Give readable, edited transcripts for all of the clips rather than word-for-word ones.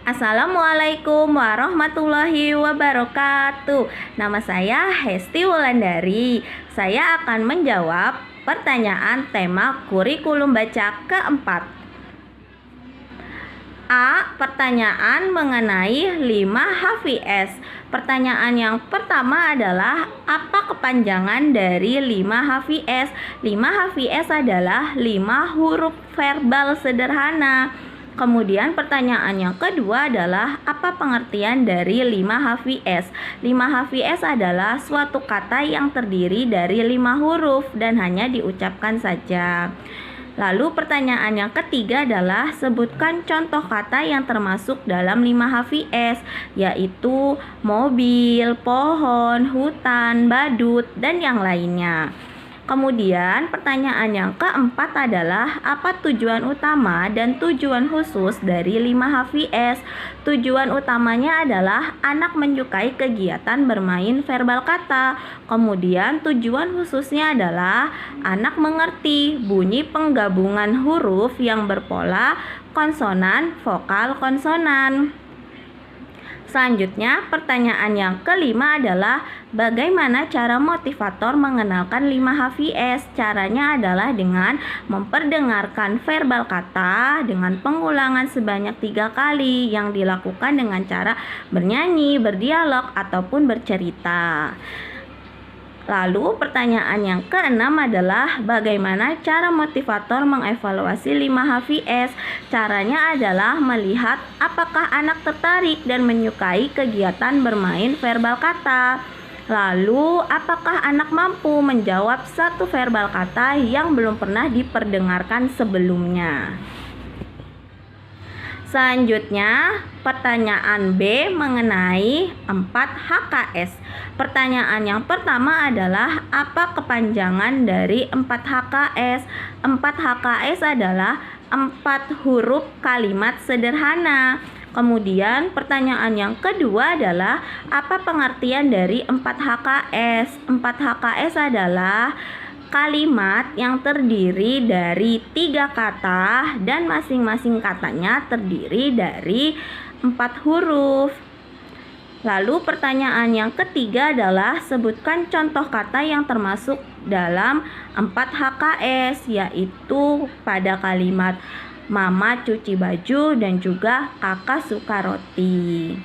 Assalamualaikum warahmatullahi wabarakatuh. Nama saya Hesti Wulandari. Saya akan menjawab pertanyaan tema kurikulum baca keempat. A. Pertanyaan mengenai 5 HVS. Pertanyaan yang pertama adalah apa kepanjangan dari 5 HVS? 5 HVS adalah 5 huruf verbal sederhana. Kemudian pertanyaan yang kedua adalah apa pengertian dari 5 HVS? 5 HVS adalah suatu kata yang terdiri dari 5 huruf dan hanya diucapkan saja. Lalu pertanyaan yang ketiga adalah sebutkan contoh kata yang termasuk dalam 5 HVS, yaitu mobil, pohon, hutan, badut, dan yang lainnya. Kemudian pertanyaan yang keempat adalah apa tujuan utama dan tujuan khusus dari 5 HVS? Tujuan utamanya adalah anak menyukai kegiatan bermain verbal kata. Kemudian tujuan khususnya adalah anak mengerti bunyi penggabungan huruf yang berpola konsonan, vokal, konsonan. Selanjutnya, pertanyaan yang kelima adalah bagaimana cara motivator mengenalkan 5 HVS? Caranya adalah dengan memperdengarkan verbal kata dengan pengulangan sebanyak 3 kali yang dilakukan dengan cara bernyanyi, berdialog, ataupun bercerita. Lalu pertanyaan yang keenam adalah bagaimana cara motivator mengevaluasi 5 HVS? Caranya adalah melihat apakah anak tertarik dan menyukai kegiatan bermain verbal kata. Lalu apakah anak mampu menjawab satu verbal kata yang belum pernah diperdengarkan sebelumnya? Selanjutnya, pertanyaan B mengenai 4 HKS. Pertanyaan yang pertama adalah apa kepanjangan dari 4 HKS? 4 HKS adalah 4 huruf kalimat sederhana. Kemudian pertanyaan yang kedua adalah apa pengertian dari 4 HKS? 4 HKS adalah kalimat yang terdiri dari 3 kata dan masing-masing katanya terdiri dari 4 huruf. Lalu pertanyaan yang ketiga adalah sebutkan contoh kata yang termasuk dalam 4 HKS, yaitu pada kalimat mama cuci baju dan juga kakak suka roti.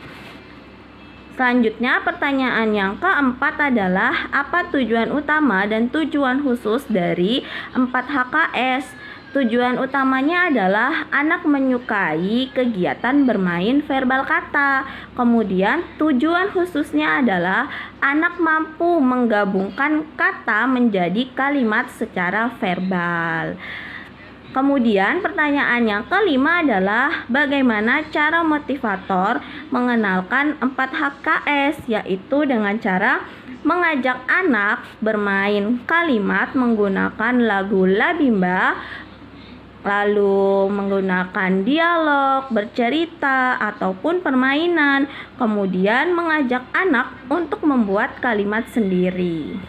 Selanjutnya pertanyaan yang keempat adalah apa tujuan utama dan tujuan khusus dari 4 HKS? Tujuan utamanya adalah anak menyukai kegiatan bermain verbal kata. Kemudian tujuan khususnya adalah anak mampu menggabungkan kata menjadi kalimat secara verbal. Kemudian pertanyaan yang kelima adalah bagaimana cara motivator mengenalkan 4 HKS, yaitu dengan cara mengajak anak bermain kalimat menggunakan lagu Labimba, lalu menggunakan dialog, bercerita, ataupun permainan, kemudian mengajak anak untuk membuat kalimat sendiri.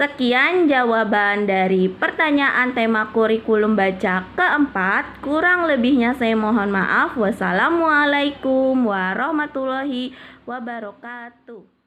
Sekian jawaban dari pertanyaan tema kurikulum baca keempat. Kurang lebihnya saya mohon maaf. Wassalamualaikum warahmatullahi wabarakatuh.